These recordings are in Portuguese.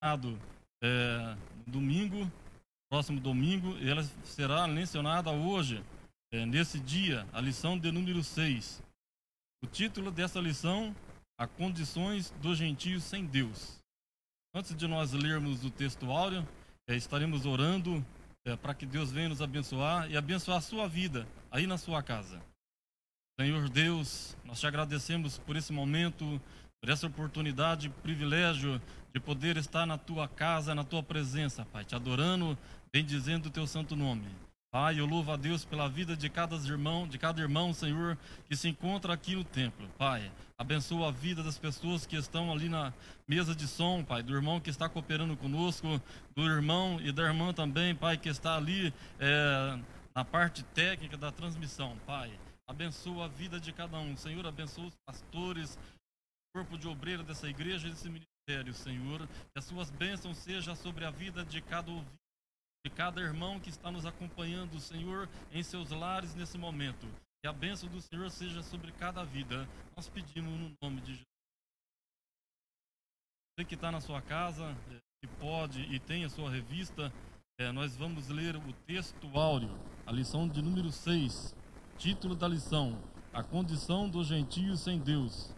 no domingo, próximo domingo, e ela será mencionada hoje, nesse dia, a lição de número 6. O título dessa lição: As condições dos gentios sem Deus. Antes de nós lermos o texto áureo, estaremos orando para que Deus venha nos abençoar e abençoar a sua vida aí na sua casa. Senhor Deus, nós te agradecemos por esse momento, por essa oportunidade, privilégio de poder estar na tua casa, na tua presença, Pai, te adorando, bendizendo o teu santo nome. Pai, eu louvo a Deus pela vida de cada irmão, Senhor, que se encontra aqui no templo. Pai, abençoa a vida das pessoas que estão ali na mesa de som, Pai, do irmão que está cooperando conosco, do irmão e da irmã também, Pai, que está ali na parte técnica da transmissão, Pai. Abençoa a vida de cada um, Senhor, abençoa os pastores, o corpo de obreiro dessa igreja e desse ministério, Senhor, que as suas bênçãos sejam sobre a vida de cada ouvinte, de cada irmão que está nos acompanhando, Senhor, em seus lares nesse momento. Que a bênção do Senhor seja sobre cada vida. Nós pedimos no nome de Jesus. Você que está na sua casa, que pode e tem a sua revista, nós vamos ler o texto áureo, a lição de número 6. Título da lição: A condição dos gentios sem Deus.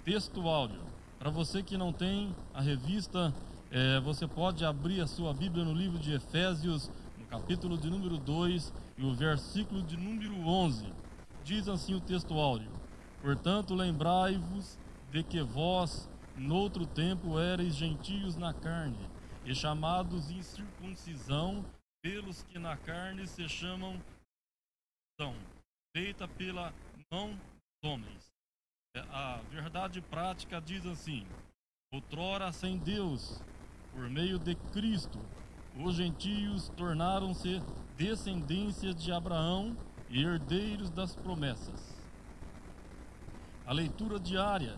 Texto áureo. Para você que não tem a revista, você pode abrir a sua Bíblia no livro de Efésios, no capítulo de número 2 e o versículo de número 11. Diz assim o texto áureo: Portanto, lembrai-vos de que vós, noutro tempo, erais gentios na carne, e chamados incircuncisão, pelos que na carne se chamam circuncisão, feita pela mão dos homens. A verdade prática diz assim: outrora sem Deus, por meio de Cristo, os gentios tornaram-se descendência de Abraão e herdeiros das promessas. A leitura diária: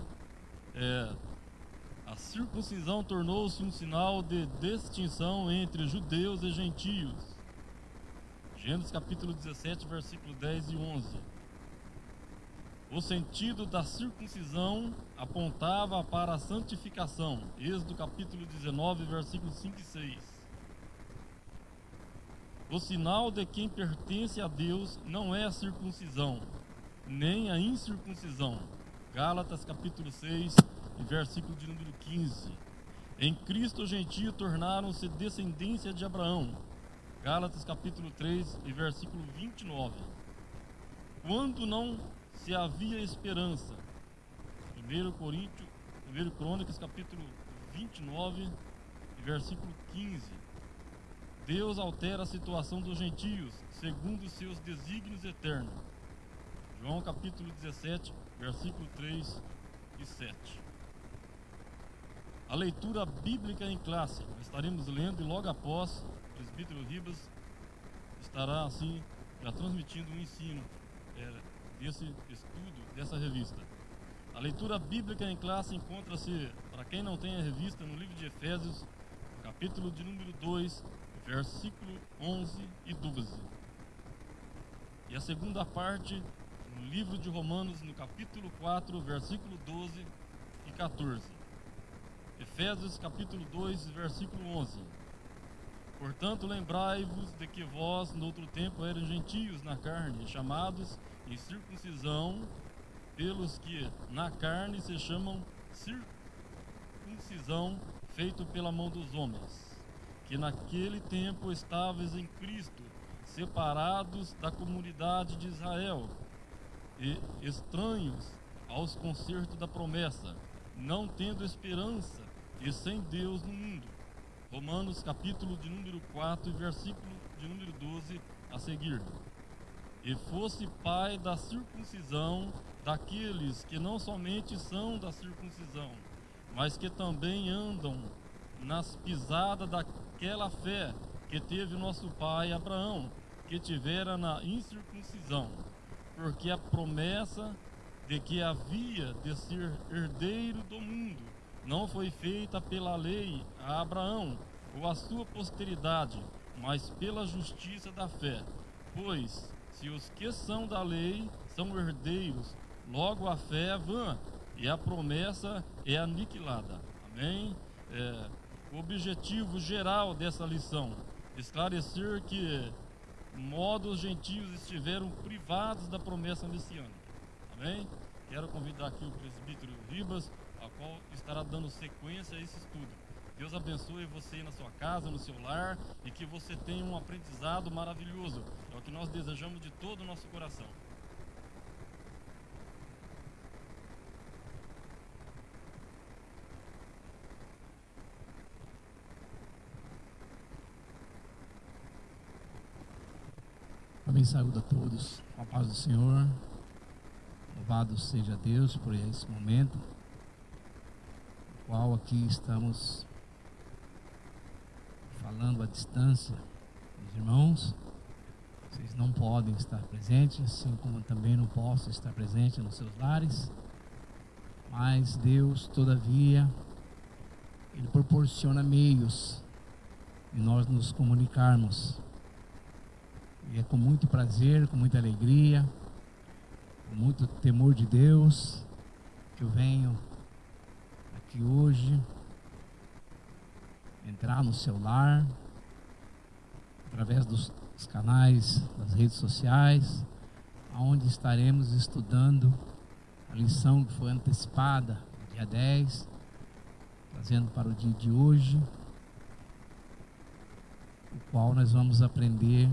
a circuncisão tornou-se um sinal de distinção entre judeus e gentios. Gênesis capítulo 17, versículo 10 e 11. O sentido da circuncisão apontava para a santificação. Êxodo capítulo 19, versículos 5 e 6. O sinal de quem pertence a Deus não é a circuncisão, nem a incircuncisão. Gálatas capítulo 6, versículo de número 15. Em Cristo os gentios tornaram-se descendência de Abraão. Gálatas capítulo 3 e versículo 29. Quando não se havia esperança. 1 Crônicas capítulo 29 e versículo 15. Deus altera a situação dos gentios segundo os seus desígnios eternos. João capítulo 17, versículo 3 e 7. A leitura bíblica em classe. Estaremos lendo e logo após o presbítero Ribas estará assim já transmitindo um ensino desse estudo, dessa revista. A leitura bíblica em classe encontra-se, para quem não tem a revista, no livro de Efésios, capítulo de número 2, versículo 11 e 12. E a segunda parte, no livro de Romanos, no capítulo 4, versículo 12 e 14. Efésios capítulo 2, versículo 11. Portanto, lembrai-vos de que vós, noutro tempo, eram gentios na carne, chamados em circuncisão, pelos que na carne se chamam circuncisão, feito pela mão dos homens, que naquele tempo estavais em Cristo, separados da comunidade de Israel, e estranhos aos concertos da promessa, não tendo esperança e sem Deus no mundo. Romanos capítulo de número 4 e versículo de número 12 a seguir. E fosse pai da circuncisão daqueles que não somente são da circuncisão, mas que também andam nas pisadas daquela fé que teve nosso pai Abraão, que tivera na incircuncisão, porque a promessa de que havia de ser herdeiro do mundo não foi feita pela lei a Abraão ou a sua posteridade, mas pela justiça da fé. Pois, se os que são da lei são herdeiros, logo a fé é vã e a promessa é aniquilada. Amém? O objetivo geral dessa lição: esclarecer que modo os gentios estiveram privados da promessa messiânica. Amém? Quero convidar aqui o presbítero Ribas, a qual estará dando sequência a esse estudo. Deus abençoe você na sua casa, no seu lar, e que você tenha um aprendizado maravilhoso. É o que nós desejamos de todo o nosso coração. Amém. Saúde a todos com a paz do Senhor. Louvado seja Deus por esse momento, no qual aqui estamos falando à distância. Meus irmãos, vocês não podem estar presentes, assim como também não posso estar presente nos seus lares, mas Deus, todavia, Ele proporciona meios de nós nos comunicarmos. E é com muito prazer, com muita alegria, com muito temor de Deus, que eu venho aqui hoje entrar no seu lar, através dos canais das redes sociais, onde estaremos estudando a lição que foi antecipada, dia 10, trazendo para o dia de hoje, o qual nós vamos aprender,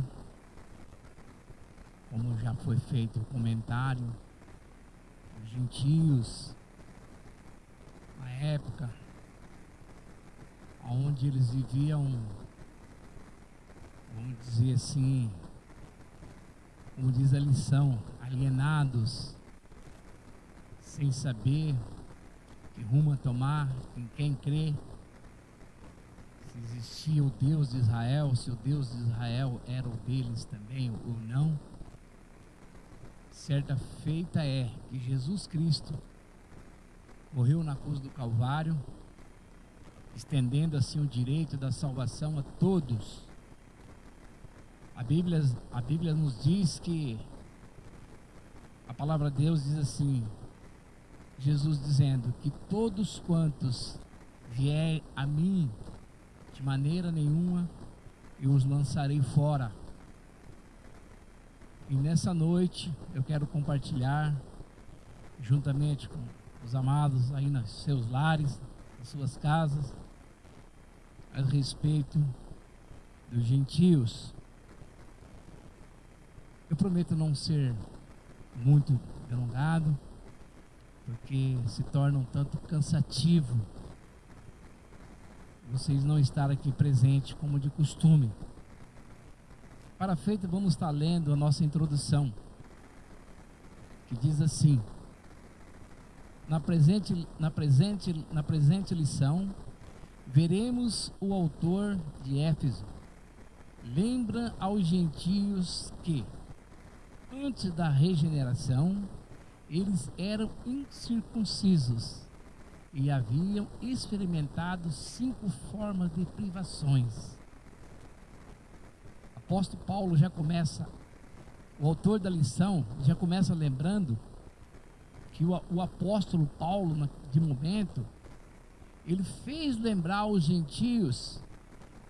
como já foi feito o comentário, os gentios, na época onde eles viviam, vamos dizer assim, como diz a lição, alienados, sem saber que rumo a tomar, em quem crer, se existia o Deus de Israel, se o Deus de Israel era o deles também ou não. Certa feita é que Jesus Cristo morreu na cruz do Calvário, estendendo assim o direito da salvação a todos. A Bíblia nos diz que a palavra de Deus diz assim, Jesus dizendo que todos quantos vier a mim, de maneira nenhuma eu os lançarei fora. E nessa noite eu quero compartilhar, juntamente com os amados aí nos seus lares, nas suas casas, a respeito dos gentios. Eu prometo não ser muito delongado, porque se torna um tanto cansativo vocês não estarem aqui presentes como de costume. Para feito, vamos estar lendo a nossa introdução, que diz assim: na presente lição, veremos o autor de Éfeso lembra aos gentios que, antes da regeneração, eles eram incircuncisos e haviam experimentado 5 formas de privações. O apóstolo Paulo já começa, o autor da lição, já começa lembrando que o apóstolo Paulo, de momento, ele fez lembrar aos gentios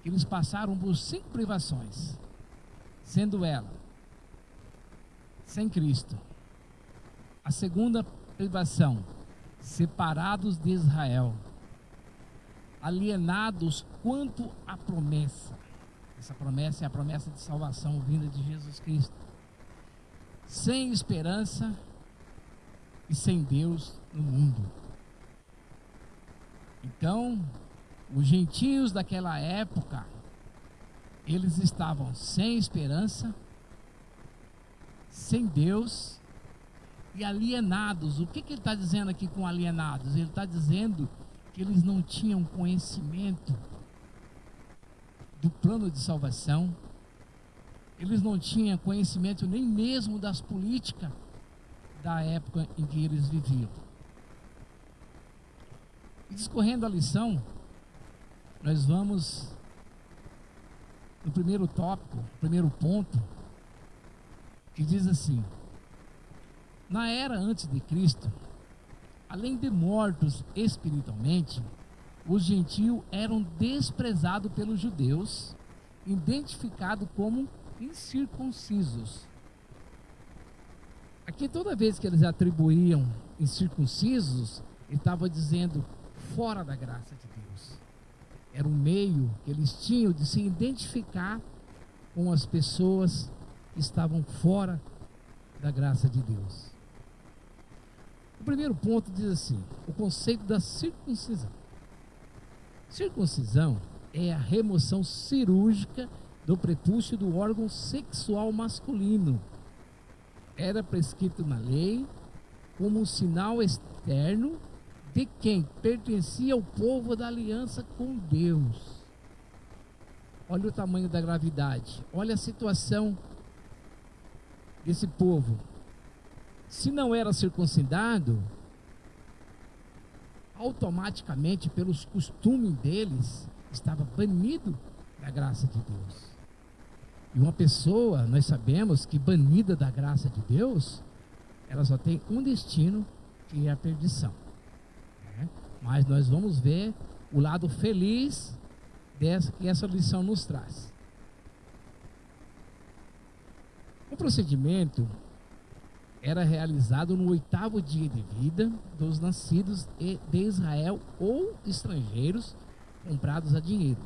que eles passaram por 5 privações, sendo ela, sem Cristo. A segunda privação, separados de Israel, alienados quanto à promessa. Essa promessa é a promessa de salvação vinda de Jesus Cristo. Sem esperança e sem Deus no mundo. Então, os gentios daquela época, eles estavam sem esperança, sem Deus e alienados. O que ele está dizendo aqui com alienados? Ele está dizendo que eles não tinham conhecimento do plano de salvação, eles não tinham conhecimento nem mesmo das políticas da época em que eles viviam. E discorrendo a lição, nós vamos no primeiro tópico, primeiro ponto, que diz assim: na era antes de Cristo, além de mortos espiritualmente, os gentios eram desprezados pelos judeus, identificados como incircuncisos. Aqui, toda vez que eles atribuíam incircuncisos, ele estava dizendo fora da graça de Deus. Era um meio que eles tinham de se identificar com as pessoas que estavam fora da graça de Deus. O primeiro ponto diz assim: o conceito da circuncisão. Circuncisão é a remoção cirúrgica do prepúcio do órgão sexual masculino. Era prescrito na lei como um sinal externo de quem pertencia ao povo da aliança com Deus. Olha o tamanho da gravidade, olha a situação desse povo. Se não era circuncidado, automaticamente, pelos costumes deles, estava banido da graça de Deus. E uma pessoa, nós sabemos que banida da graça de Deus, ela só tem um destino, que é a perdição. Mas nós vamos ver o lado feliz que essa lição nos traz. O procedimento era realizado no 8º dia de vida dos nascidos de Israel ou estrangeiros comprados a dinheiro.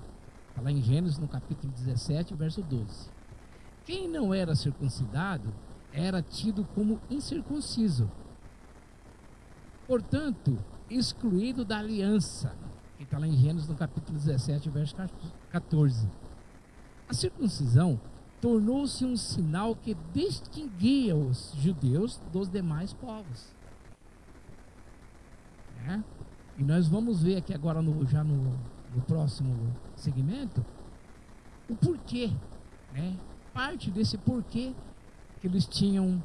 Está lá em Gênesis, no capítulo 17, verso 12. Quem não era circuncidado era tido como incircunciso, portanto, excluído da aliança, que está lá em Gênesis, no capítulo 17, verso 14. A circuncisão tornou-se um sinal que distinguia os judeus dos demais povos. E nós vamos ver aqui agora, já no próximo segmento, o porquê, parte desse porquê que eles tinham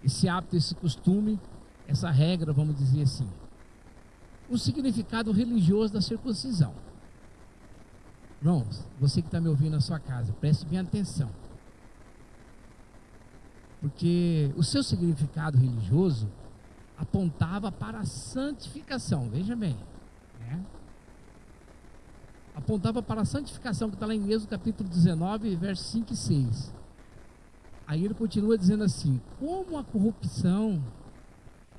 esse hábito, esse costume, essa regra, vamos dizer assim. O significado religioso da circuncisão. Irmãos, você que está me ouvindo na sua casa, preste bem atenção. Porque o seu significado religioso apontava para a santificação, veja bem. Apontava para a santificação, que está lá em Êxodo capítulo 19, versos 5 e 6. Aí ele continua dizendo assim: como a corrupção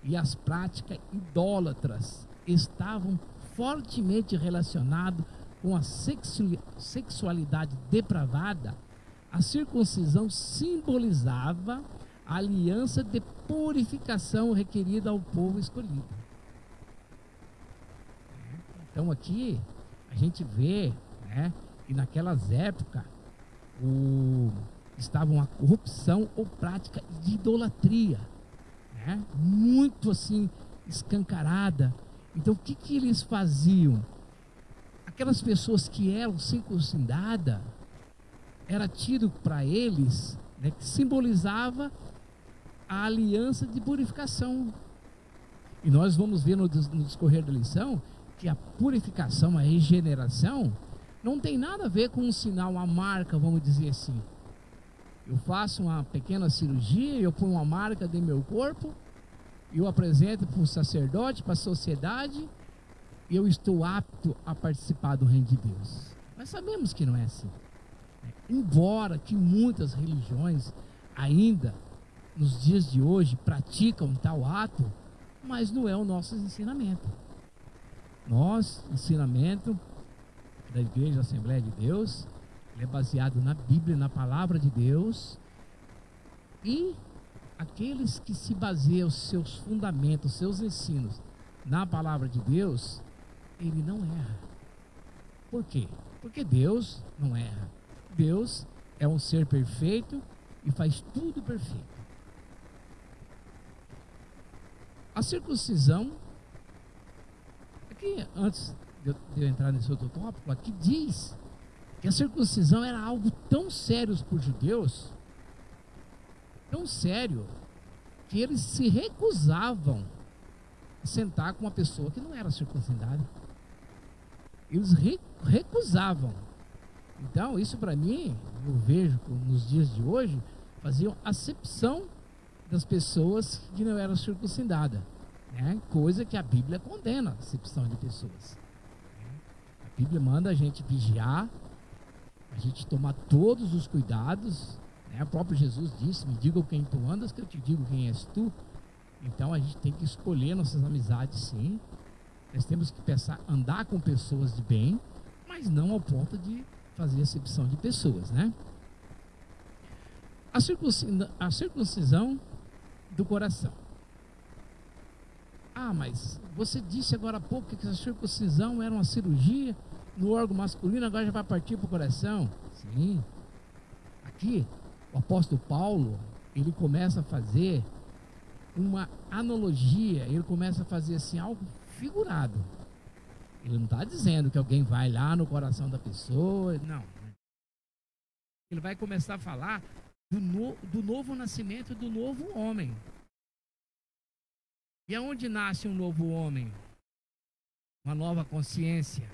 e as práticas idólatras estavam fortemente relacionadas com a sexualidade depravada, a circuncisão simbolizava a aliança de purificação requerida ao povo escolhido. Então aqui a gente vê, que naquelas épocas estavam a corrupção ou prática de idolatria, muito assim escancarada. Então o que eles faziam? Aquelas pessoas que eram circuncidadas, era tido para eles, que simbolizava a aliança de purificação. E nós vamos ver no discorrer da lição que a purificação, a regeneração, não tem nada a ver com um sinal, uma marca, vamos dizer assim. Eu faço uma pequena cirurgia, eu ponho uma marca de meu corpo, eu apresento para o sacerdote, para a sociedade, e eu estou apto a participar do reino de Deus. Nós sabemos que não é assim. Embora que muitas religiões ainda, nos dias de hoje, praticam tal ato, mas não é o nosso ensinamento. Nosso ensinamento da Igreja Assembleia de Deus, ele é baseado na Bíblia, na Palavra de Deus, e aqueles que se baseiam os seus fundamentos, seus ensinos na Palavra de Deus, ele não erra. Por quê? Porque Deus não erra. Deus é um ser perfeito e faz tudo perfeito. A circuncisão, aqui antes de eu entrar nesse outro tópico, aqui diz que a circuncisão era algo tão sério para os judeus, tão sério, que eles se recusavam a sentar com uma pessoa que não era circuncidada. Eles recusavam. Então, isso para mim, eu vejo nos dias de hoje, faziam acepção das pessoas que não eram circuncidadas. né? Coisa que a Bíblia condena, a acepção de pessoas. A Bíblia manda a gente vigiar, a gente tomar todos os cuidados, né? O próprio Jesus disse: me diga quem tu andas, que eu te digo quem és tu. Então a gente tem que escolher nossas amizades, sim. Nós temos que pensar, andar com pessoas de bem, mas não ao ponto de fazer acepção de pessoas, né? A circuncisão do coração. Ah, mas você disse agora há pouco que a circuncisão era uma cirurgia no órgão masculino, agora já vai partir para o coração? Sim. Aqui, o apóstolo Paulo, ele começa a fazer uma analogia, ele começa a fazer assim algo figurado. Ele não está dizendo que alguém vai lá no coração da pessoa, não. Ele vai começar a falar do novo nascimento do novo homem. E aonde nasce um novo homem? Uma nova consciência.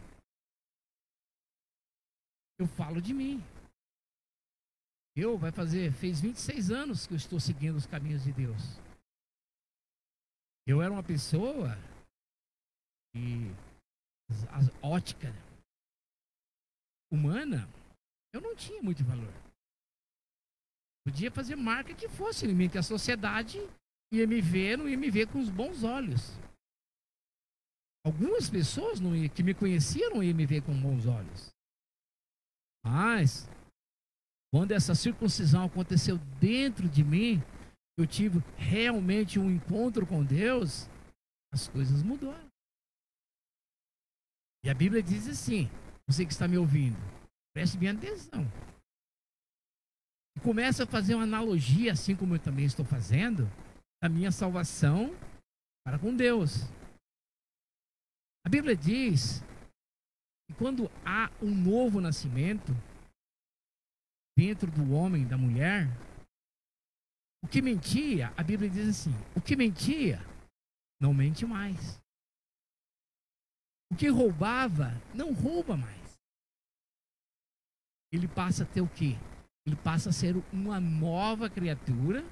Eu falo de mim. Fez 26 anos que eu estou seguindo os caminhos de Deus. Eu era uma pessoa que a ótica humana, eu não tinha muito valor. Podia fazer marca que fosse em mim, que a sociedade não ia me ver com os bons olhos. Algumas pessoas que me conheciam não iam me ver com bons olhos. Mas, quando essa circuncisão aconteceu dentro de mim, eu tive realmente um encontro com Deus, as coisas mudaram. E a Bíblia diz assim, você que está me ouvindo, preste bem atenção. Começa a fazer uma analogia, assim como eu também estou fazendo, da minha salvação para com Deus. A Bíblia diz que quando há um novo nascimento dentro do homem e da mulher, o que mentia, a Bíblia diz assim, o que mentia não mente mais. O que roubava não rouba mais. Ele passa a ter o quê? Ele passa a ser uma nova criatura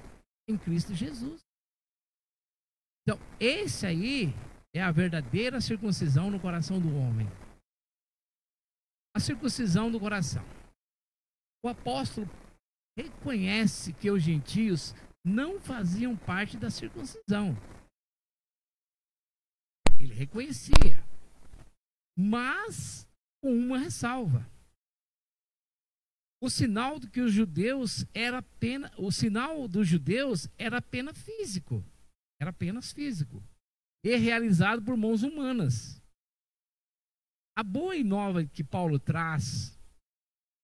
em Cristo Jesus. Então, esse aí é a verdadeira circuncisão no coração do homem. A circuncisão do coração. O apóstolo reconhece que os gentios não faziam parte da circuncisão. Ele reconhecia, mas com uma ressalva. O sinal dos judeus era apenas físico. Era apenas físico. E realizado por mãos humanas. A boa nova que Paulo traz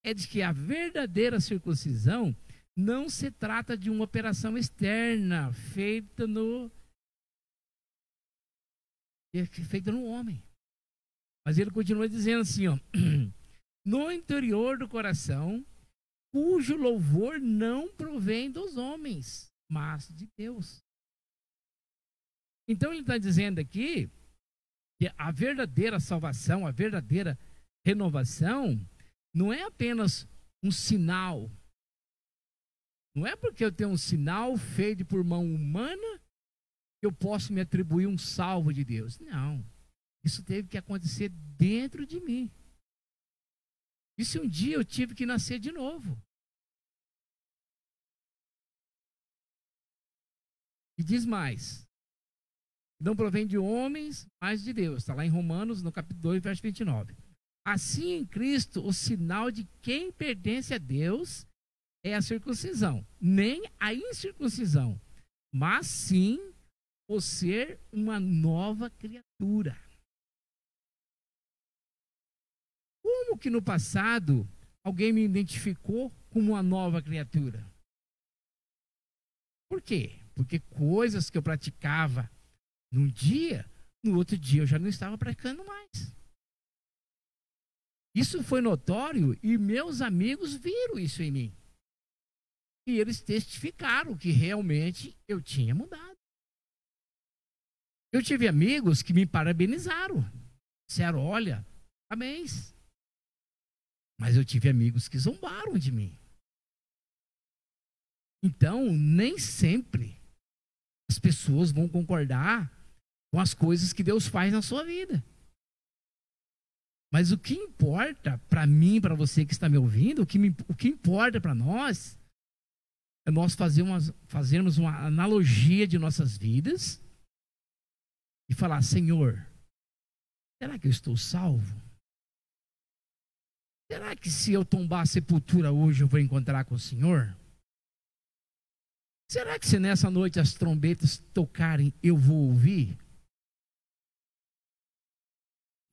é de que a verdadeira circuncisão não se trata de uma operação externa feita no homem. Mas ele continua dizendo assim, ó, no interior do coração, cujo louvor não provém dos homens, mas de Deus. Então ele está dizendo aqui que a verdadeira salvação, a verdadeira renovação, não é apenas um sinal. Não é porque eu tenho um sinal feito por mão humana que eu posso me atribuir um salvo de Deus. Não. Isso teve que acontecer dentro de mim. E se um dia eu tive que nascer de novo? E diz mais. Não provém de homens, mas de Deus. Está lá em Romanos, no capítulo 2, verso 29. Assim, em Cristo, o sinal de quem pertence a Deus é a circuncisão. Nem a incircuncisão, mas sim o ser uma nova criatura. Como que no passado alguém me identificou como uma nova criatura? Por quê? Porque coisas que eu praticava num dia, no outro dia eu já não estava praticando mais. Isso foi notório e meus amigos viram isso em mim. E eles testificaram que realmente eu tinha mudado. Eu tive amigos que me parabenizaram. Disseram, olha, parabéns. Mas eu tive amigos que zombaram de mim. Então, nem sempre as pessoas vão concordar com as coisas que Deus faz na sua vida. Mas o que importa para mim, para você que está me ouvindo, o que importa para nós é nós fazermos uma analogia de nossas vidas e falar: Senhor, será que eu estou salvo? Será que se eu tombar a sepultura hoje eu vou encontrar com o Senhor? Será que se nessa noite as trombetas tocarem eu vou ouvir?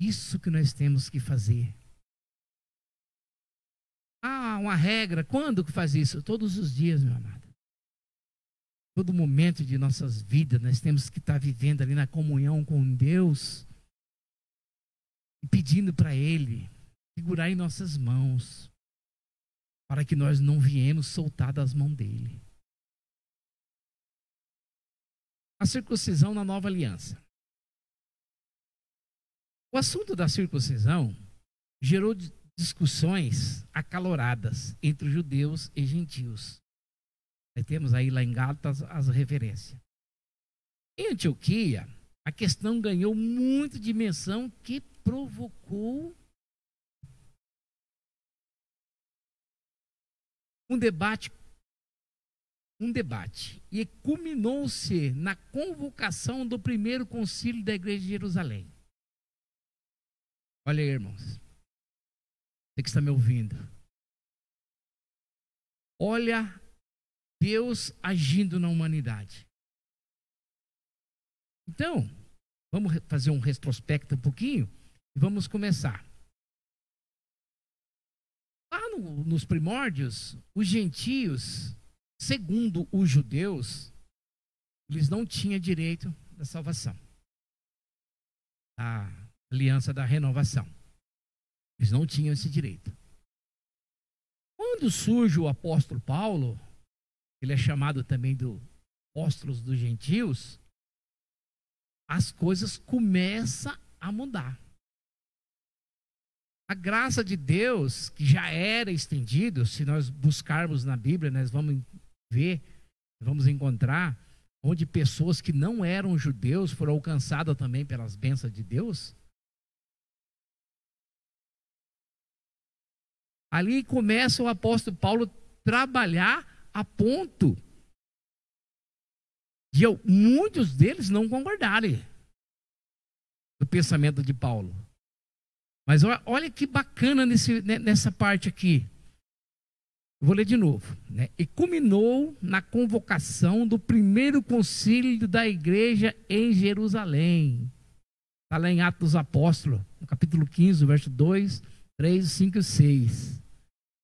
Isso que nós temos que fazer. Ah, uma regra. Quando que faz isso? Todos os dias, meu amado. Todo momento de nossas vidas nós temos que estar vivendo ali na comunhão com Deus e pedindo para Ele segurar em nossas mãos para que nós não viemos soltar das mãos dEle. A circuncisão na nova aliança. O assunto da circuncisão gerou discussões acaloradas entre judeus e gentios. Nós temos aí lá em Gálatas as referências. Em Antioquia, a questão ganhou muita dimensão que provocou um debate e culminou-se na convocação do primeiro concílio da igreja de Jerusalém. Olha aí, irmãos, você que está me ouvindo, olha Deus agindo na humanidade. Então, vamos fazer um retrospecto um pouquinho e vamos começar. Lá nos primórdios, os gentios, segundo os judeus, eles não tinham direito da salvação, a aliança da renovação. Eles não tinham esse direito. Quando surge o apóstolo Paulo, ele é chamado também do apóstolo dos gentios, as coisas começam a mudar. A graça de Deus, que já era estendida, se nós buscarmos na Bíblia, nós vamos ver, vamos encontrar onde pessoas que não eram judeus foram alcançadas também pelas bênçãos de Deus. Ali começa o apóstolo Paulo trabalhar a ponto de muitos deles não concordarem do pensamento de Paulo. Mas olha que bacana nessa parte aqui. Eu vou ler de novo. Né? E culminou na convocação do primeiro concílio da igreja em Jerusalém. Está lá em Atos dos Apóstolos, no capítulo 15, verso 2, 3, 5 e 6.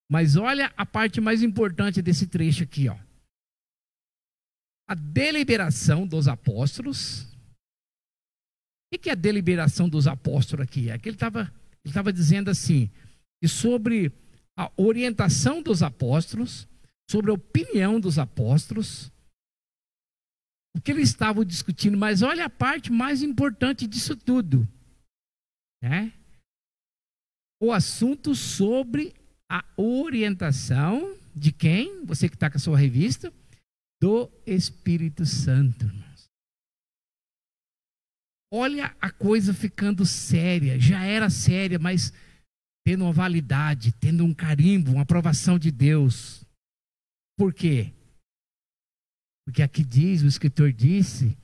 Mas olha a parte mais importante desse trecho aqui, ó. A deliberação dos apóstolos. O que é a deliberação dos apóstolos aqui? É que ele estava dizendo assim, que sobre a orientação dos apóstolos, sobre a opinião dos apóstolos, o que eles estavam discutindo. Mas olha a parte mais importante disso tudo, né? O assunto sobre a orientação de quem? Você que está com a sua revista? Do Espírito Santo. Olha a coisa ficando séria. Já era séria, mas tendo uma validade, tendo um carimbo, uma aprovação de Deus. Por quê? Porque aqui diz, o escritor disse,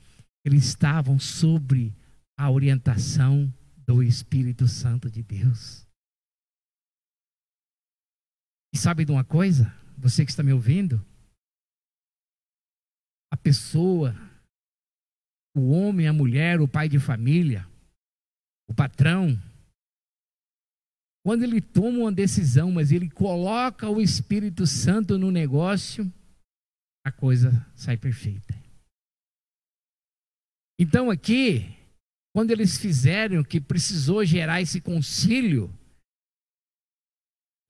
eles estavam sobre a orientação do Espírito Santo de Deus. E sabe de uma coisa? Você que está me ouvindo? A pessoa, o homem, a mulher, o pai de família, o patrão, quando ele toma uma decisão, mas ele coloca o Espírito Santo no negócio, a coisa sai perfeita. Então aqui, quando eles fizeram que precisou gerar esse concílio,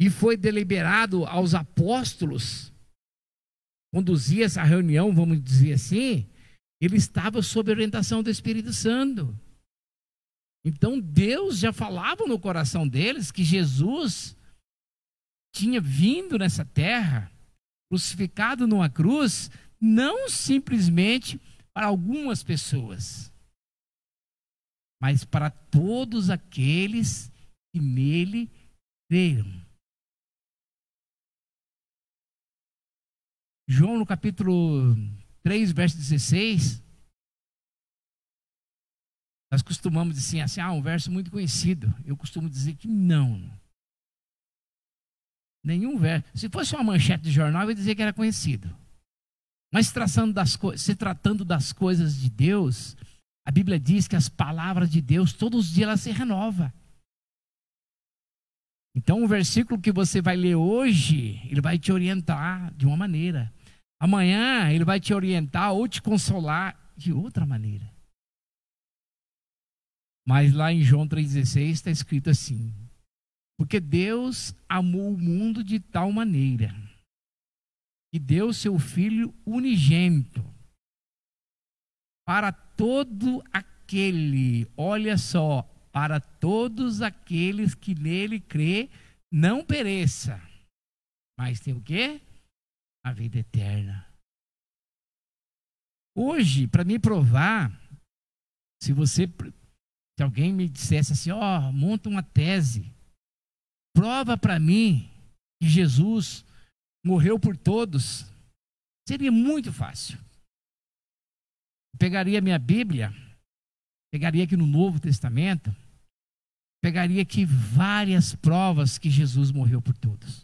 e foi deliberado aos apóstolos, conduzir essa reunião, vamos dizer assim, ele estava sob a orientação do Espírito Santo. Então Deus já falava no coração deles que Jesus tinha vindo nessa terra, crucificado numa cruz, não simplesmente para algumas pessoas, mas para todos aqueles que nele creram. João, no capítulo 3, verso 16, nós costumamos dizer assim, um verso muito conhecido. Eu costumo dizer que não. Nenhum verso. Se fosse uma manchete de jornal, eu ia dizer que era conhecido. Mas se tratando das coisas de Deus, a Bíblia diz que as palavras de Deus, todos os dias ela se renova. Então o versículo que você vai ler hoje, ele vai te orientar de uma maneira. Amanhã ele vai te orientar ou te consolar de outra maneira. Mas lá em João 3,16 está escrito assim: porque Deus amou o mundo de tal maneira que deu seu Filho unigênito para todo aquele, olha só, para todos aqueles que nele crê, não pereça, mas tem o quê? A vida eterna. Hoje, para me provar, se alguém me dissesse assim, monta uma tese, prova para mim que Jesus morreu por todos, seria muito fácil. Pegaria minha Bíblia, pegaria aqui no Novo Testamento, pegaria aqui várias provas que Jesus morreu por todos.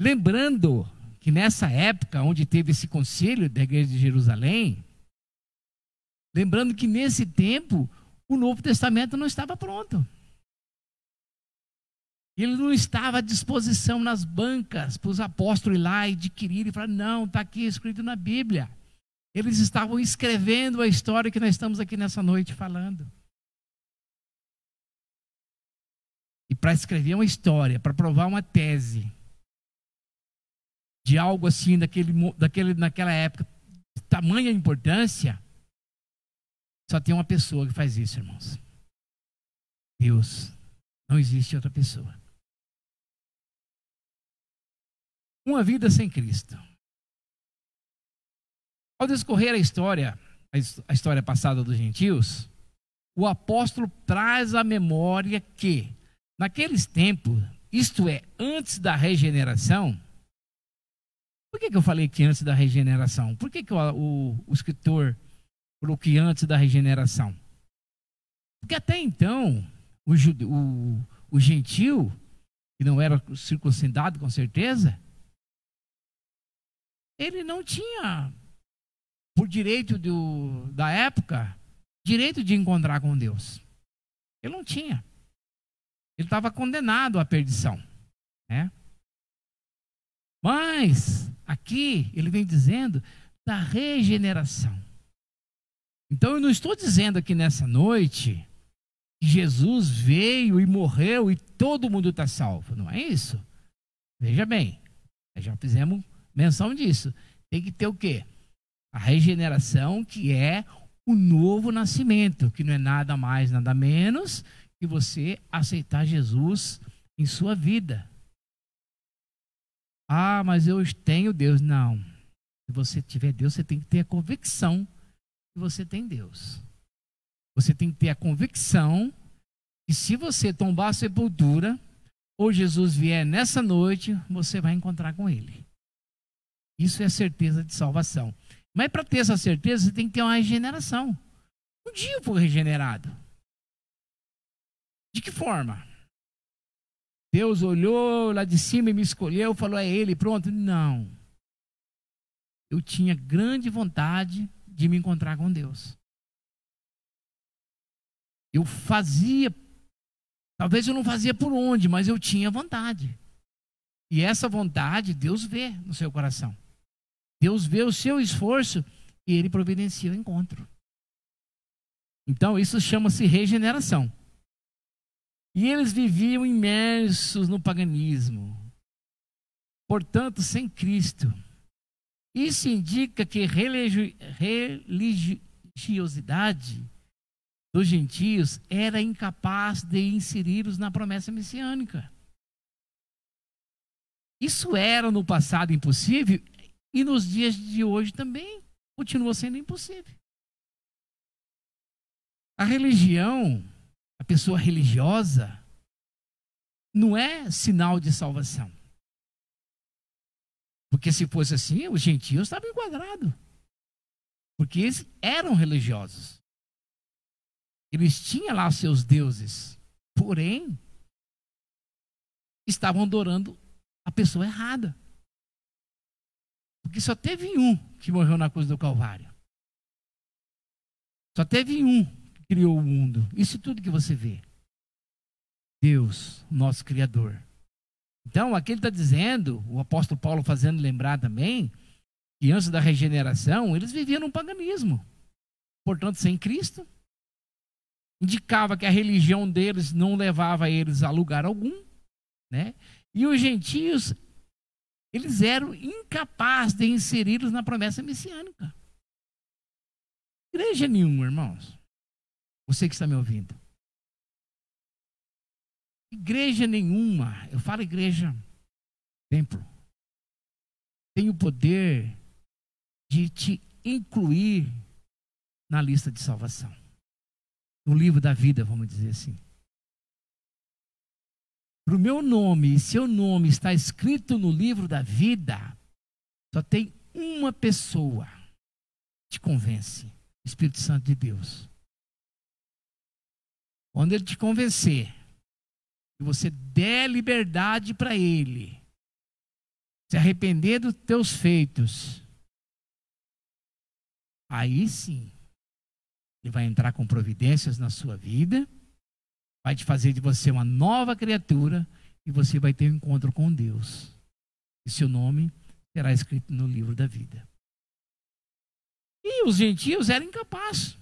Lembrando que nessa época, onde teve esse concílio da igreja de Jerusalém, lembrando que nesse tempo, o Novo Testamento não estava pronto. Ele não estava à disposição nas bancas para os apóstolos ir lá e adquirir e falar, não, está aqui escrito na Bíblia. Eles estavam escrevendo a história que nós estamos aqui nessa noite falando. E para escrever uma história, para provar uma tese de algo assim, naquela época, de tamanha importância, só tem uma pessoa que faz isso, irmãos. Deus. Não existe outra pessoa. Uma vida sem Cristo. Ao discorrer a história passada dos gentios, o apóstolo traz à memória que, naqueles tempos, isto é, antes da regeneração. Por que eu falei que antes da regeneração? Por que o escritor falou que antes da regeneração? Porque até então, o gentil, que não era circuncidado com certeza, ele não tinha, por direito da época, direito de encontrar com Deus. Ele não tinha. Ele estava condenado à perdição, né? Mas aqui ele vem dizendo da regeneração. Então eu não estou dizendo aqui nessa noite que Jesus veio e morreu e todo mundo está salvo. Não é isso. Veja bem, já fizemos menção disso. Tem que ter o quê? A regeneração, que é o novo nascimento, que não é nada mais, nada menos que você aceitar Jesus em sua vida. Mas eu tenho Deus. Não. Se você tiver Deus, você tem que ter a convicção que você tem Deus. Você tem que ter a convicção que se você tombar a sepultura, ou Jesus vier nessa noite, você vai encontrar com Ele. Isso é certeza de salvação. Mas para ter essa certeza, você tem que ter uma regeneração. Um dia eu fui regenerado. De que forma? Deus olhou lá de cima e me escolheu, falou, é Ele, pronto. Não. Eu tinha grande vontade de me encontrar com Deus. Eu fazia, talvez eu não fazia por onde, mas eu tinha vontade. E essa vontade Deus vê no seu coração. Deus vê o seu esforço e Ele providencia o encontro. Então isso chama-se regeneração. E eles viviam imersos no paganismo, portanto sem Cristo. Isso indica que religiosidade dos gentios era incapaz de inseri-los na promessa messiânica. Isso era no passado impossível e nos dias de hoje também continua sendo impossível. A religião, a pessoa religiosa, não é sinal de salvação. Porque se fosse assim, os gentios estavam enquadrados. Porque eles eram religiosos. Eles tinham lá os seus deuses. Porém, estavam adorando a pessoa errada. Porque só teve um que morreu na cruz do Calvário. Só teve um que criou o mundo. Isso tudo que você vê. Deus, nosso Criador. Então, aqui ele está dizendo, o apóstolo Paulo fazendo lembrar também, que antes da regeneração, eles viviam num paganismo. Portanto, sem Cristo. Indicava que a religião deles não levava eles a lugar algum, né? E os gentios, eles eram incapazes de inseri-los na promessa messiânica. Igreja nenhuma, irmãos. Você que está me ouvindo. Igreja nenhuma, eu falo igreja, templo, tem o poder de te incluir na lista de salvação. No livro da vida, vamos dizer assim. Para o meu nome e seu nome está escrito no livro da vida, só tem uma pessoa que te convence, o Espírito Santo de Deus. Quando ele te convencer, e você der liberdade para ele, se arrepender dos teus feitos, aí sim, ele vai entrar com providências na sua vida, vai te fazer de você uma nova criatura e você vai ter um encontro com Deus. E seu nome será escrito no livro da vida. E os gentios eram incapazes.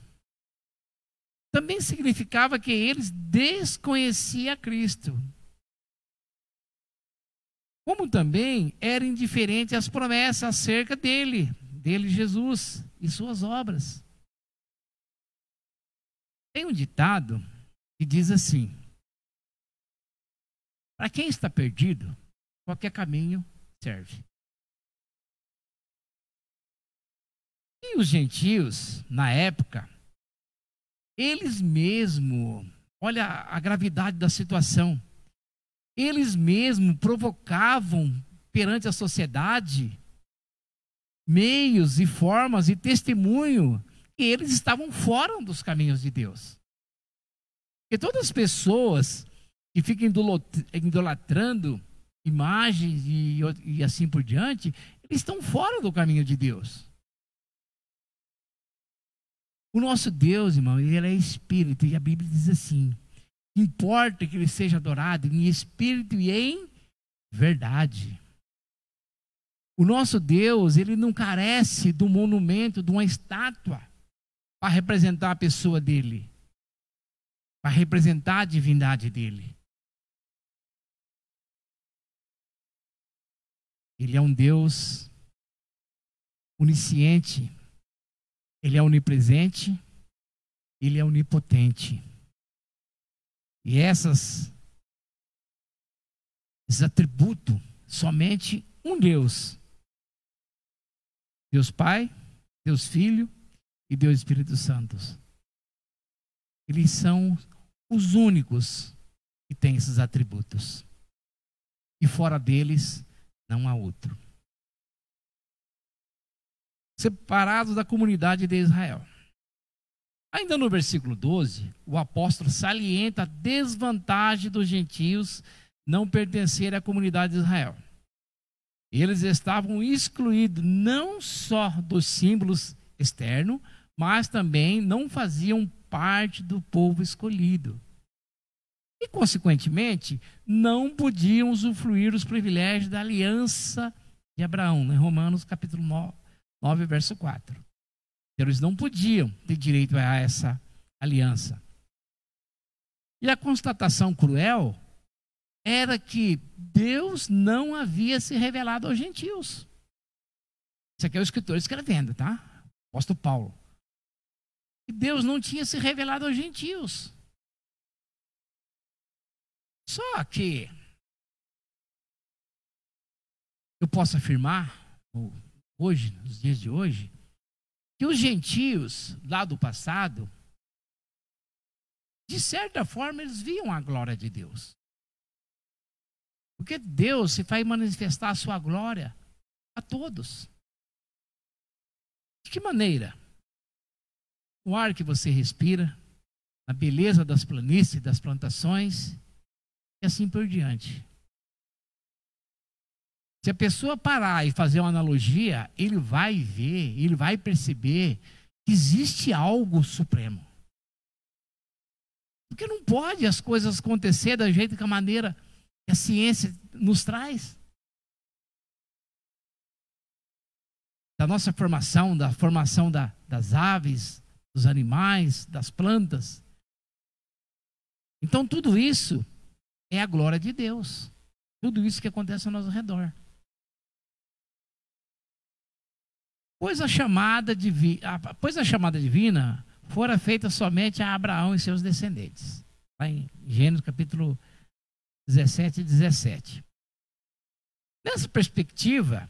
Também significava que eles desconheciam Cristo. Como também era indiferente às promessas acerca dele Jesus e suas obras. Tem um ditado que diz assim: para quem está perdido, qualquer caminho serve. E os gentios, na época, eles mesmos, olha a gravidade da situação, eles mesmos provocavam perante a sociedade meios e formas e testemunho que eles estavam fora dos caminhos de Deus. Porque todas as pessoas que ficam idolatrando imagens e assim por diante, eles estão fora do caminho de Deus. O nosso Deus, irmão, ele é espírito, e a Bíblia diz assim: importa que ele seja adorado em espírito e em verdade. O nosso Deus, ele não carece do monumento, de uma estátua, para representar a pessoa dele, para representar a divindade dele. Ele é um Deus onisciente, ele é onipresente, ele é onipotente. E esses atributos, somente um Deus. Deus Pai, Deus Filho e Deus Espírito Santo. Eles são os únicos que têm esses atributos. E fora deles, não há outro. Separados da comunidade de Israel. Ainda no versículo 12, o apóstolo salienta a desvantagem dos gentios não pertencerem à comunidade de Israel. Eles estavam excluídos não só dos símbolos externos, mas também não faziam parte do povo escolhido. E, consequentemente, não podiam usufruir os privilégios da aliança de Abraão, em Romanos capítulo 9, verso 4. Eles não podiam ter direito a essa aliança. E a constatação cruel era que Deus não havia se revelado aos gentios. Isso aqui é o escritor escrevendo, tá? O apóstolo Paulo. E Deus não tinha se revelado aos gentios. Só que eu posso afirmar, hoje, nos dias de hoje, que os gentios lá do passado, de certa forma, eles viam a glória de Deus. Porque Deus se faz manifestar a sua glória a todos. De que maneira? O ar que você respira, a beleza das planícies, das plantações, e assim por diante. Se a pessoa parar e fazer uma analogia, ele vai ver, ele vai perceber que existe algo supremo. Porque não pode as coisas acontecer da jeito que a maneira que a ciência nos traz. Da nossa formação, da formação das aves, dos animais, das plantas. Então tudo isso é a glória de Deus. Tudo isso que acontece ao nosso redor. Pois a chamada divina fora feita somente a Abraão e seus descendentes. Lá em Gênesis capítulo 17 e 17. Nessa perspectiva,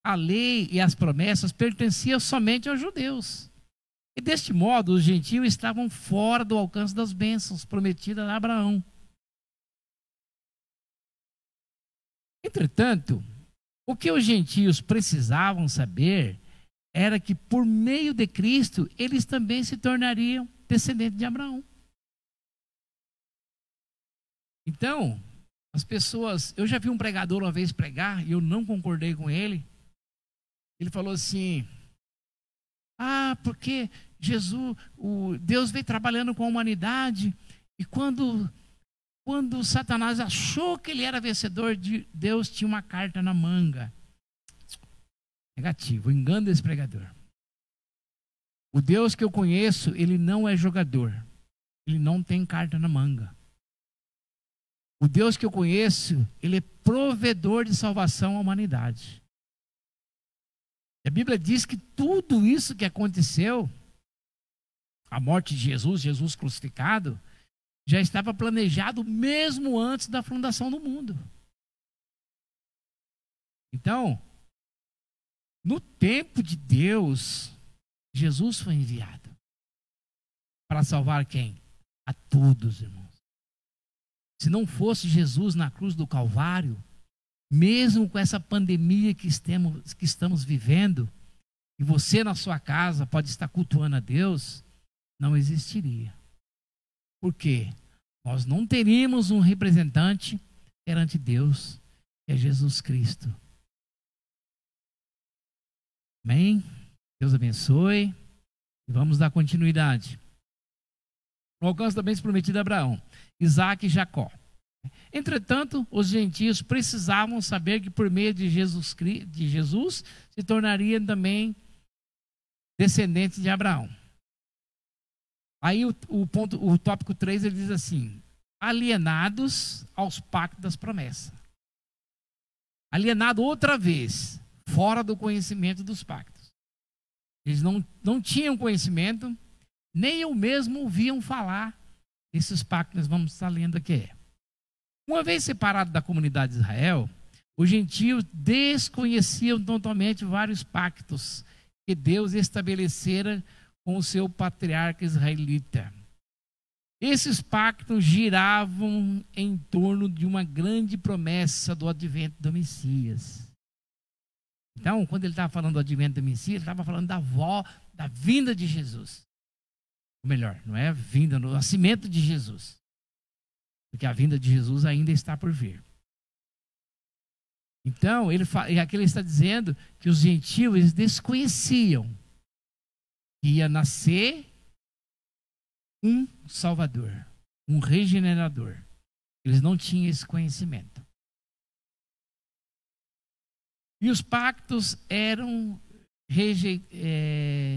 a lei e as promessas pertenciam somente aos judeus. E deste modo, os gentios estavam fora do alcance das bênçãos prometidas a Abraão. Entretanto, o que os gentios precisavam saber era que, por meio de Cristo, eles também se tornariam descendentes de Abraão. Então, as pessoas... Eu já vi um pregador uma vez pregar e eu não concordei com ele. Ele falou assim: porque Deus veio trabalhando com a humanidade e quando Satanás achou que ele era vencedor, Deus tinha uma carta na manga. Negativo, o engano desse pregador. O Deus que eu conheço, ele não é jogador. Ele não tem carta na manga. O Deus que eu conheço, ele é provedor de salvação à humanidade. A Bíblia diz que tudo isso que aconteceu, a morte de Jesus crucificado, já estava planejado mesmo antes da fundação do mundo. Então, no tempo de Deus, Jesus foi enviado para salvar quem? A todos, irmãos. Se não fosse Jesus na cruz do Calvário, mesmo com essa pandemia que estamos vivendo, e você na sua casa pode estar cultuando a Deus, não existiria. Por quê? Nós não teríamos um representante perante Deus, que é Jesus Cristo. Amém? Deus abençoe. E vamos dar continuidade. O alcance da bênção prometida a Abraão, Isaac e Jacó. Entretanto, os gentios precisavam saber que por meio de Jesus se tornariam também descendentes de Abraão. Aí o tópico 3 ele diz assim: alienados aos pactos das promessas. Alienado outra vez, fora do conhecimento dos pactos. Eles não tinham conhecimento, nem eu mesmo ouviam falar desses pactos. Nós vamos estar lendo aqui. Uma vez separado da comunidade de Israel, os gentios desconheciam totalmente vários pactos que Deus estabelecera com o seu patriarca israelita. Esses pactos giravam em torno de uma grande promessa do advento do Messias. Então, quando ele estava falando do advento do Messias, ele estava falando da vinda de Jesus. Ou melhor, não é a vinda, no nascimento de Jesus. Porque a vinda de Jesus ainda está por vir. Então, aqui ele está dizendo que os gentios eles desconheciam que ia nascer um Salvador, um regenerador. Eles não tinham esse conhecimento. E os pactos eram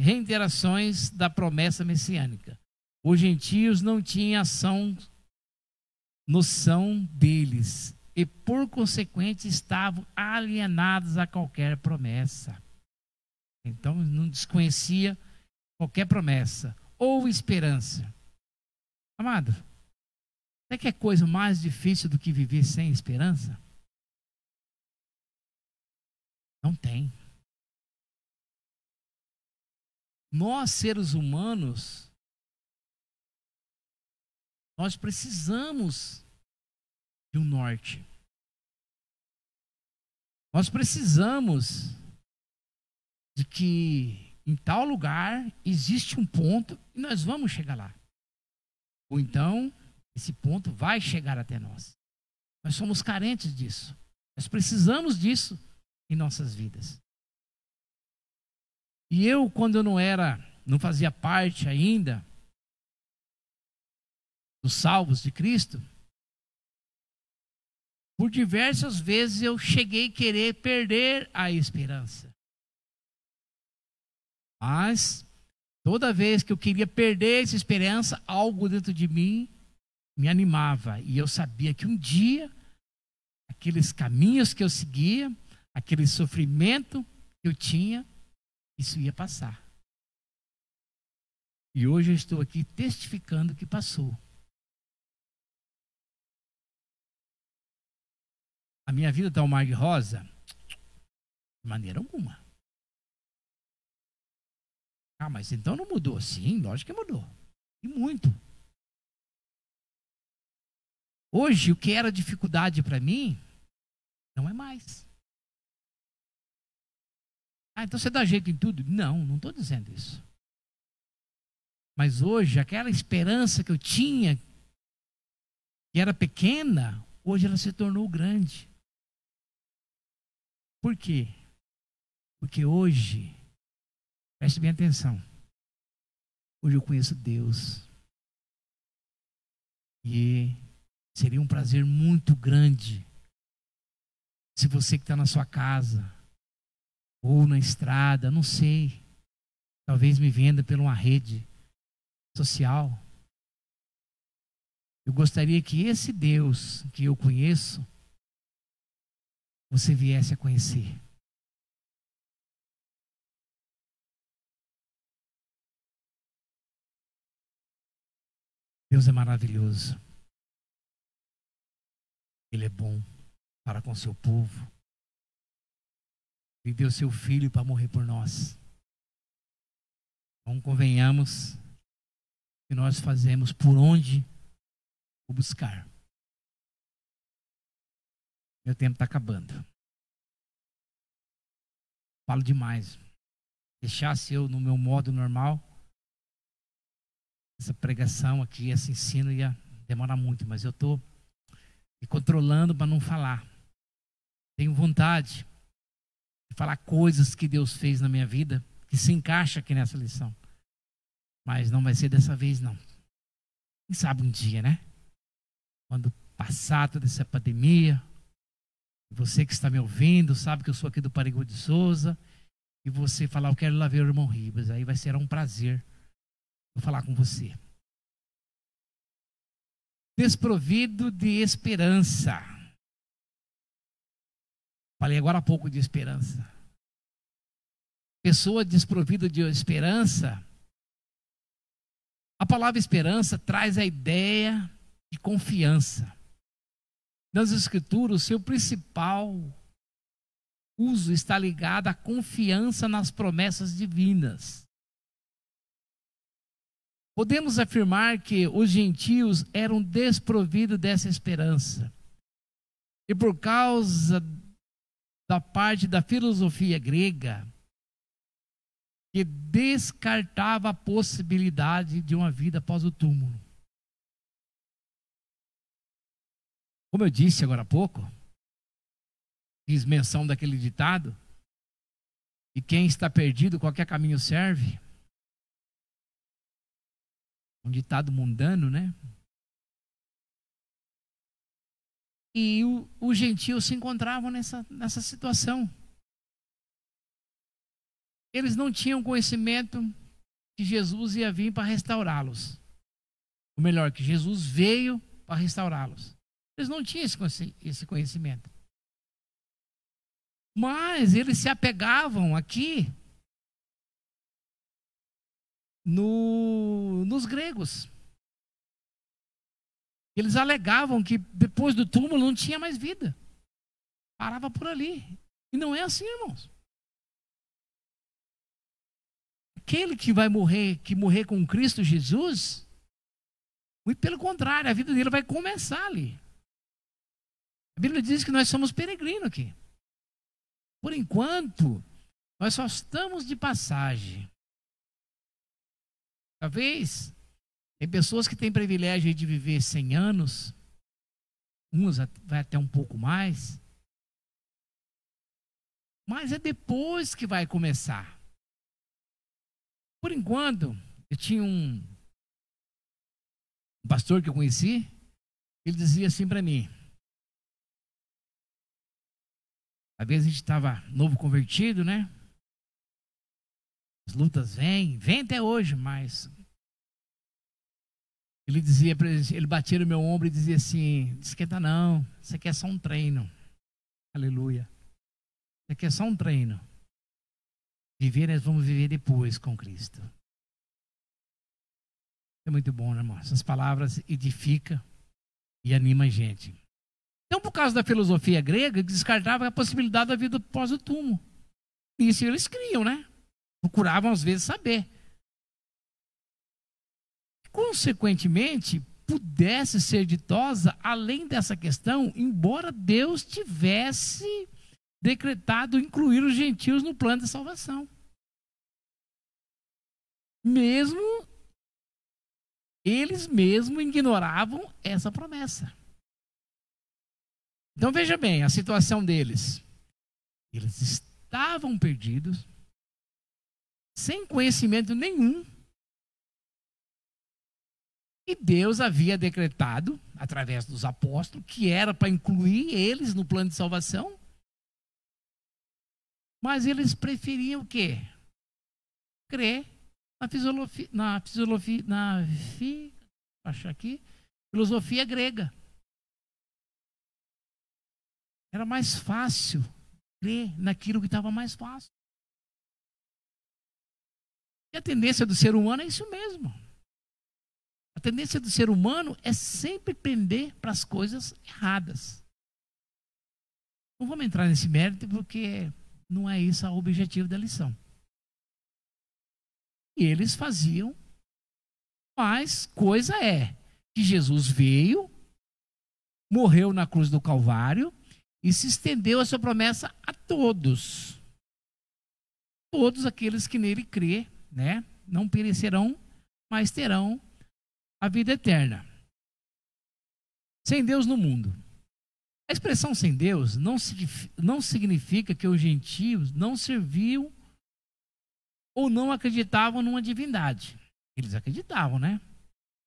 reiterações da promessa messiânica. Os gentios não tinham noção deles e, por consequente, estavam alienados a qualquer promessa. Então, não desconhecia qualquer promessa ou esperança. Amado, será que é coisa mais difícil do que viver sem esperança? Não tem. Nós, seres humanos, Nós precisamos de um norte. Nós precisamos de que em tal lugar existe um ponto e nós vamos chegar lá. Ou então, esse ponto vai chegar até nós. Nós somos carentes disso. Nós precisamos disso em nossas vidas. E eu, quando eu não fazia parte ainda dos salvos de Cristo, por diversas vezes eu cheguei a querer perder a esperança. Mas, toda vez que eu queria perder essa esperança, algo dentro de mim me animava. E eu sabia que um dia, aqueles caminhos que eu seguia, aquele sofrimento que eu tinha, isso ia passar. E hoje eu estou aqui testificando que passou. A minha vida está um mar de rosa? De maneira alguma. Ah, mas então não mudou? Sim, lógico que mudou. E muito. Hoje, o que era dificuldade para mim, não é mais. Ah, então você dá jeito em tudo? Não, não estou dizendo isso. Mas hoje, aquela esperança que eu tinha, que era pequena, hoje ela se tornou grande. Por quê? Porque hoje, preste bem atenção, hoje eu conheço Deus. E seria um prazer muito grande se você que está na sua casa, ou na estrada, não sei, talvez me venda por uma rede social. Eu gostaria que esse Deus que eu conheço, você viesse a conhecer. Deus é maravilhoso. Ele é bom para com seu povo. Ele deu seu filho para morrer por nós. Então convenhamos que nós fazemos por onde o buscar. Meu tempo está acabando. Falo demais. Deixasse eu no meu modo normal, essa pregação aqui, esse ensino ia demorar muito, mas eu estou me controlando para não falar. Tenho vontade de falar coisas que Deus fez na minha vida, que se encaixa aqui nessa lição. Mas não vai ser dessa vez, não. Quem sabe um dia, né? Quando passar toda essa pandemia, você que está me ouvindo, sabe que eu sou aqui do Parigô de Souza, e você falar, eu quero ir lá ver o irmão Ribas, aí vai ser um prazer eu falar com você. Desprovido de esperança. Falei agora há pouco de esperança. Pessoa desprovida de esperança. A palavra esperança traz a ideia de confiança. Nas Escrituras, o seu principal uso está ligado à confiança nas promessas divinas. Podemos afirmar que os gentios eram desprovidos dessa esperança. E por causa da parte da filosofia grega, que descartava a possibilidade de uma vida após o túmulo. Como eu disse agora há pouco, fiz menção daquele ditado, e quem está perdido, qualquer caminho serve. Um ditado mundano, né? E os gentios se encontravam nessa situação. Eles não tinham conhecimento que Jesus ia vir para restaurá-los. Ou melhor, que Jesus veio para restaurá-los. Eles não tinham esse conhecimento. Mas eles se apegavam aqui nos gregos. Eles alegavam que depois do túmulo não tinha mais vida. Parava por ali. E não é assim, irmãos. Aquele que vai morrer, que morrer com Cristo Jesus, Muito pelo contrário, a vida dele vai começar ali. A Bíblia diz que nós somos peregrinos aqui. Por enquanto, nós só estamos de passagem. Talvez, tem pessoas que têm privilégio de viver 100 anos, uns vai até um pouco mais, mas é depois que vai começar. Por enquanto, eu tinha um pastor que eu conheci, ele dizia assim para mim, às vezes a gente estava novo convertido, né? As lutas vêm até hoje, mas ele dizia, ele batia no meu ombro e dizia assim, não esquenta não, isso aqui é só um treino. Aleluia. Isso aqui é só um treino. Viver, nós vamos viver depois com Cristo. É muito bom, né, irmão? Essas palavras edificam e animam a gente. Então, por causa da filosofia grega, descartava a possibilidade da vida após o túmulo. Isso eles criam, né? Procuravam, às vezes, saber. Consequentemente, pudesse ser ditosa, além dessa questão, embora Deus tivesse decretado incluir os gentios no plano de salvação. Mesmo, eles mesmos ignoravam essa promessa. Então veja bem, a situação deles. Eles estavam perdidos, sem conhecimento nenhum. E Deus havia decretado, através dos apóstolos, que era para incluir eles no plano de salvação. Mas eles preferiam o quê? Crer filosofia grega. Era mais fácil crer naquilo que estava mais fácil. E a tendência do ser humano é isso mesmo. A tendência do ser humano é sempre pender para as coisas erradas. Não vamos entrar nesse mérito porque não é isso o objetivo da lição. E eles faziam, mas coisa é que Jesus veio, morreu na cruz do Calvário e se estendeu a sua promessa a todos. Todos aqueles que nele crê, né? Não perecerão, mas terão a vida eterna. Sem Deus no mundo. A expressão sem Deus não significa que os gentios não serviam ou não acreditavam numa divindade. Eles acreditavam, né?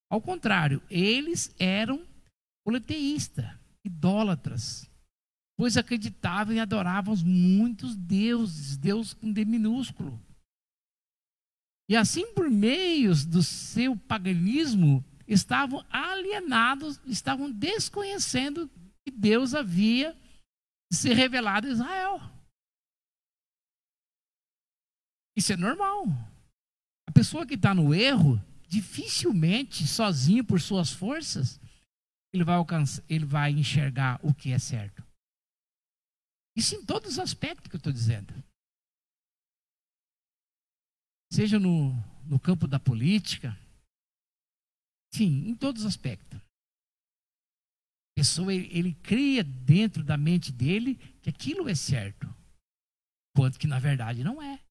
Ao contrário, eles eram politeístas, idólatras, pois acreditavam e adoravam muitos deuses, Deus com D minúsculo. E assim, por meio do seu paganismo, estavam alienados, estavam desconhecendo que Deus havia se revelado a Israel. Isso é normal. A pessoa que está no erro, dificilmente, sozinho por suas forças, ele vai enxergar o que é certo. Isso em todos os aspectos que eu estou dizendo. Seja no campo da política, sim, em todos os aspectos. A pessoa, ele cria dentro da mente dele que aquilo é certo, quanto que na verdade não é.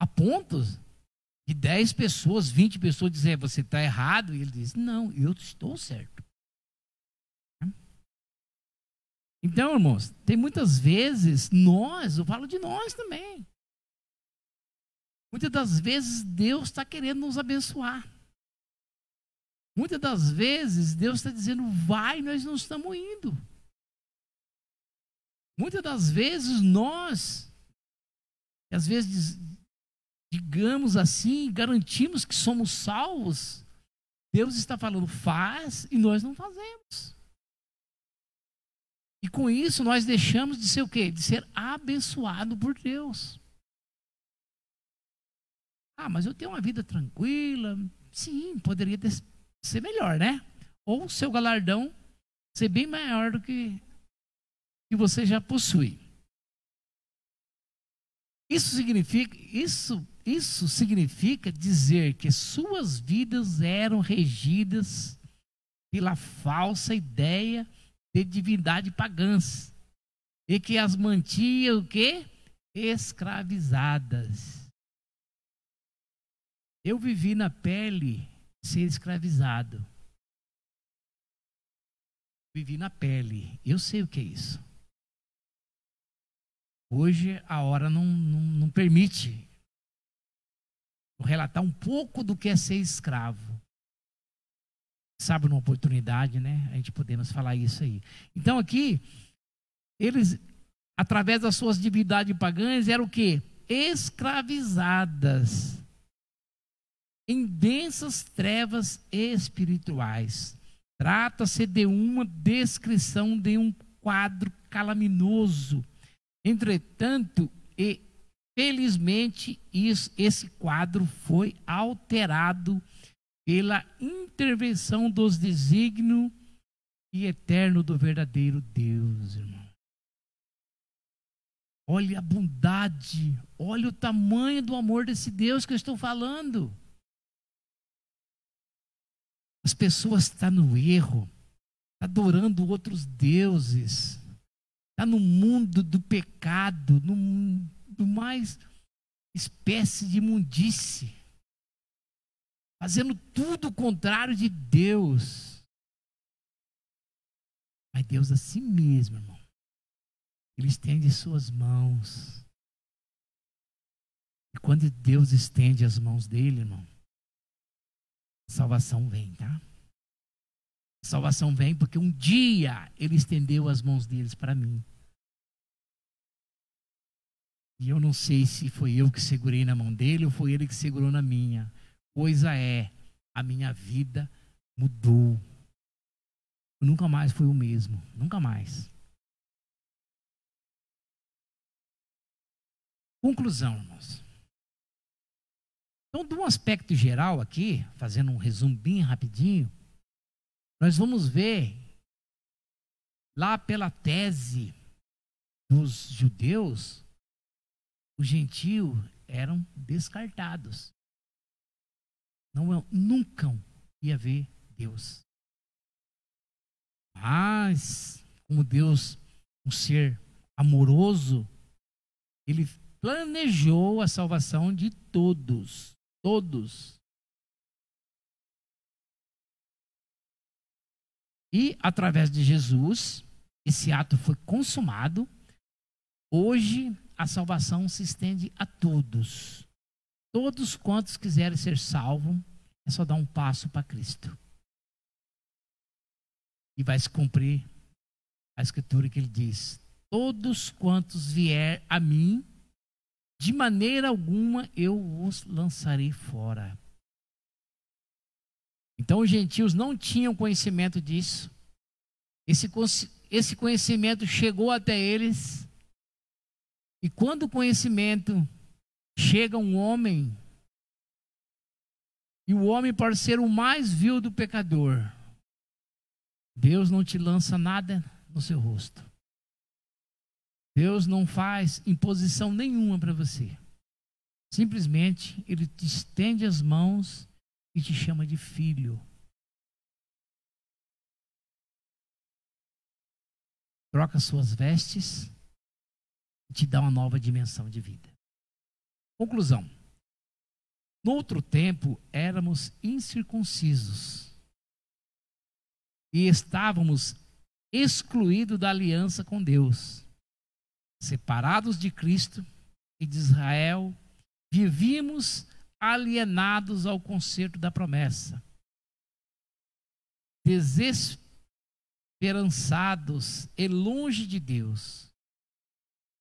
A pontos de 10 pessoas, 20 pessoas dizem, você está errado, e ele diz, não, eu estou certo. Então, irmãos, tem muitas vezes eu falo de nós também. Muitas das vezes Deus está querendo nos abençoar. Muitas das vezes Deus está dizendo, vai, nós não estamos indo. Muitas das vezes às vezes, digamos assim, garantimos que somos salvos, Deus está falando, faz, e nós não fazemos. E com isso nós deixamos de ser o quê? De ser abençoado por Deus. Ah, mas eu tenho uma vida tranquila. Sim, poderia ser melhor, né? Ou seu galardão ser bem maior do que você já possui. Isso isso significa dizer que suas vidas eram regidas pela falsa ideia de divindade pagãs e que as mantinha o quê? Escravizadas. Eu vivi na pele ser escravizado. Vivi na pele. Eu sei o que é isso. Hoje a hora não permite eu relatar um pouco do que é ser escravo. Sabe, numa oportunidade, né? A gente podemos falar isso aí. Então aqui, eles, através das suas divindades pagãs, eram o quê? Escravizadas em densas trevas espirituais. Trata-se de uma descrição de um quadro calaminoso. Entretanto, e felizmente, esse quadro foi alterado pela intervenção dos desígnios e eterno do verdadeiro Deus, irmão. Olha a bondade, olha o tamanho do amor desse Deus que eu estou falando. As pessoas estão no erro, adorando outros deuses, está no mundo do pecado, no mais espécie de imundície, fazendo tudo o contrário de Deus. Mas Deus assim mesmo, irmão, Ele estende suas mãos. E quando Deus estende as mãos dele, irmão, a salvação vem, tá? A salvação vem porque um dia Ele estendeu as mãos deles para mim. E eu não sei se foi eu que segurei na mão dele ou foi ele que segurou na minha. Coisa é, a minha vida mudou. Eu nunca mais fui o mesmo. Nunca mais. Conclusão, irmãos. Então, de um aspecto geral aqui, fazendo um resumo bem rapidinho, nós vamos ver lá pela tese dos judeus, os gentios eram descartados. Nunca ia ver Deus. Mas, como Deus, um ser amoroso, Ele planejou a salvação de todos. Todos. E, através de Jesus, esse ato foi consumado. Hoje, a salvação se estende a todos. Todos quantos quiserem ser salvos, é só dar um passo para Cristo. E vai se cumprir a escritura que ele diz: todos quantos vier a mim, de maneira alguma eu os lançarei fora. Então os gentios não tinham conhecimento disso. Esse conhecimento chegou até eles. E quando o conhecimento chega a um homem, e o homem pode ser o mais vil do pecador, Deus não te lança nada no seu rosto. Deus não faz imposição nenhuma para você. Simplesmente Ele te estende as mãos e te chama de filho. Troca suas vestes e te dá uma nova dimensão de vida. Conclusão. No outro tempo, éramos incircuncisos e estávamos excluídos da aliança com Deus, separados de Cristo e de Israel, vivíamos alienados ao concerto da promessa, desesperançados e longe de Deus.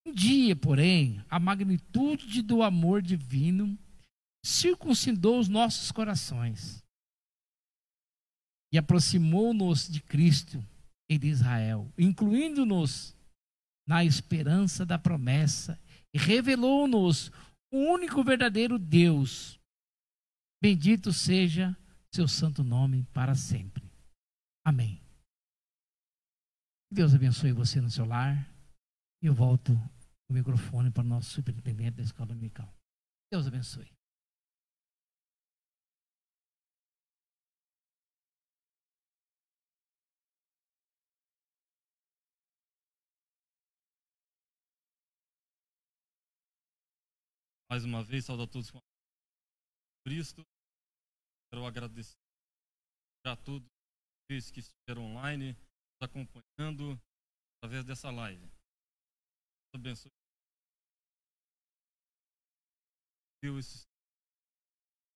Um dia, porém, a magnitude do amor divino circuncidou os nossos corações e aproximou-nos de Cristo e de Israel, incluindo-nos na esperança da promessa, e revelou-nos o único verdadeiro Deus. Bendito seja seu santo nome para sempre. Amém. Deus abençoe você no seu lar. E eu volto o microfone para o nosso superintendente da escola dominical. Deus abençoe. Mais uma vez, saúdo a todos com Cristo. Quero agradecer a todos que estiveram online, nos acompanhando através dessa live. Deus abençoe.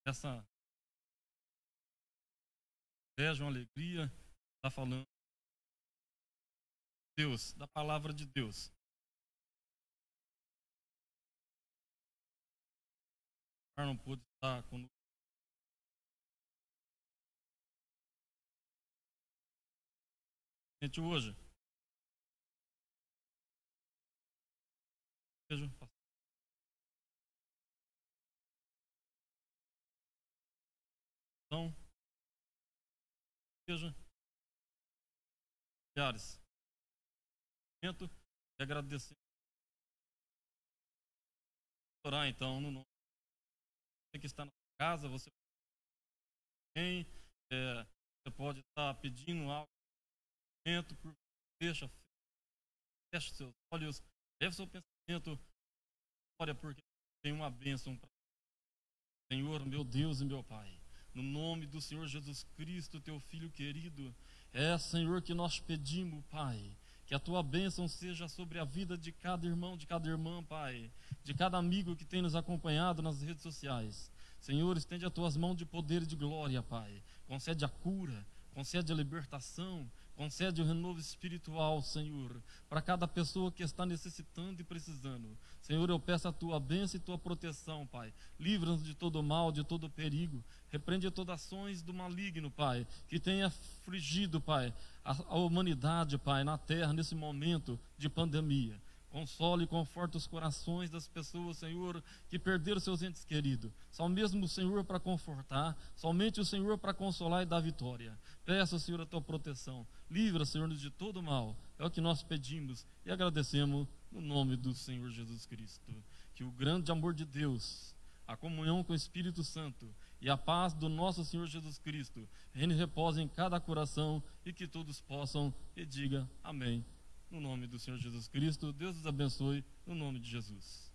Essa inveja, uma alegria, está falando de Deus, da palavra de Deus. Não pôde estar conosco. Gente, hoje, então, milhares, e agradecer. Orar então no nome. Você que está na sua casa, você pode estar pedindo algo, feche seus olhos, leve seu pensamento, olha, porque tem uma bênção para Senhor, meu Deus e meu Pai. No nome do Senhor Jesus Cristo, teu Filho querido, Senhor, que nós pedimos, Pai, que a tua bênção seja sobre a vida de cada irmão, de cada irmã, Pai, de cada amigo que tem nos acompanhado nas redes sociais. Senhor, estende as tuas mãos de poder e de glória, Pai. Concede a cura, concede a libertação, concede o renovo espiritual, Senhor, para cada pessoa que está necessitando e precisando. Senhor, eu peço a tua bênção e tua proteção, Pai. Livra-nos de todo mal, de todo perigo. Repreende todas as ações do maligno, Pai, que tenha afligido, Pai, a humanidade, Pai, na terra, nesse momento de pandemia. Console e conforta os corações das pessoas, Senhor, que perderam seus entes queridos. Só mesmo o Senhor para confortar, somente o Senhor para consolar e dar vitória. Peço, Senhor, a tua proteção. Livra, Senhor, de todo mal. É o que nós pedimos e agradecemos no nome do Senhor Jesus Cristo. Que o grande amor de Deus, a comunhão com o Espírito Santo e a paz do nosso Senhor Jesus Cristo reine e repose em cada coração e que todos possam e diga amém. No nome do Senhor Jesus Cristo, Deus os abençoe, no nome de Jesus.